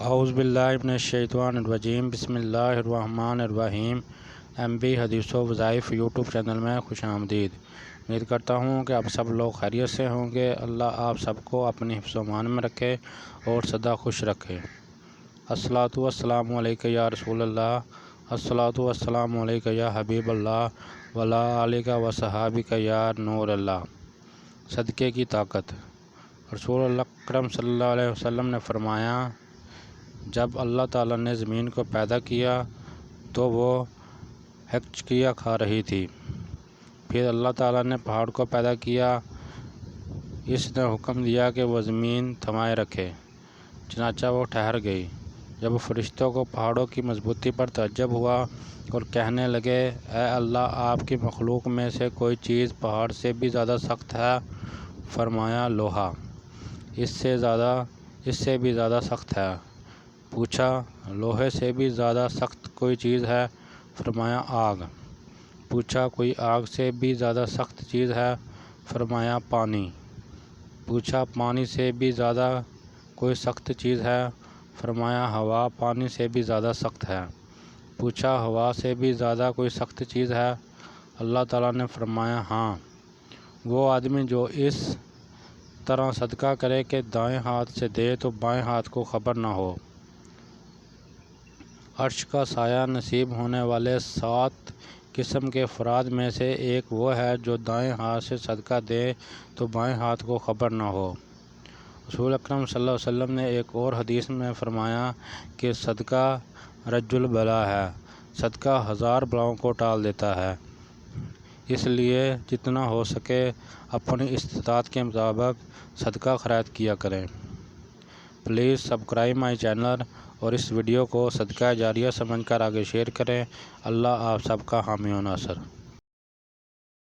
اعوذ باللہ من الشیطان الرجیم بسم اللہ الرحمن الرحیم۔ MB حدیث و وظائف یوٹیوب چینل میں خوش آمدید۔ امید کرتا ہوں کہ آپ سب لوگ خیریت سے ہوں گے۔ اللہ آپ سب کو اپنی حفظ و امان میں رکھے اور سدا خوش رکھے۔ الصلاۃ والسلام علیک یا رسول اللہ، الصلاۃ والسلام علیک یا حبیب اللہ وعلی آلک و صحابک یا نور اللہ۔ صدقے کی طاقت۔ رسول اللہ اکرم صلی اللہ علیہ وسلم نے فرمایا، جب اللہ تعالیٰ نے زمین کو پیدا کیا تو وہ ہچکیاں کھا رہی تھی۔ پھر اللہ تعالیٰ نے پہاڑ کو پیدا کیا، اس نے حکم دیا کہ وہ زمین تھمائے رکھے، چنانچہ وہ ٹھہر گئی۔ جب فرشتوں کو پہاڑوں کی مضبوطی پر تعجب ہوا اور کہنے لگے، اے اللہ، آپ کی مخلوق میں سے کوئی چیز پہاڑ سے بھی زیادہ سخت ہے؟ فرمایا، لوہا۔ اس سے بھی زیادہ سخت ہے؟ پوچھا، لوہے سے بھی زیادہ سخت کوئی چیز ہے؟ فرمایا، آگ۔ پوچھا، کوئی آگ سے بھی زیادہ سخت چیز ہے؟ فرمایا، پانی۔ پوچھا، پانی سے بھی زیادہ کوئی سخت چیز ہے؟ فرمایا، ہوا پانی سے بھی زیادہ سخت ہے۔ پوچھا، ہوا سے بھی زیادہ کوئی سخت چیز ہے؟ اللہ تعالیٰ نے فرمایا، ہاں، وہ آدمی جو اس طرح صدقہ کرے کہ دائیں ہاتھ سے دے تو بائیں ہاتھ کو خبر نہ ہو۔ عرش کا سایہ نصیب ہونے والے 7 قسم کے افراد میں سے ایک وہ ہے جو دائیں ہاتھ سے صدقہ دے تو بائیں ہاتھ کو خبر نہ ہو۔ رسول اکرم صلی اللہ علیہ وسلم نے ایک اور حدیث میں فرمایا کہ صدقہ رج البلا ہے، صدقہ 1000 بلاؤں کو ٹال دیتا ہے۔ اس لیے جتنا ہو سکے اپنی استطاعت کے مطابق صدقہ خیرات کیا کریں۔ پلیز سبسکرائب مائی چینل اور اس ویڈیو کو صدقہ جاریہ سمجھ کر آگے شیئر کریں۔ اللہ آپ سب کا حامی و ناصر۔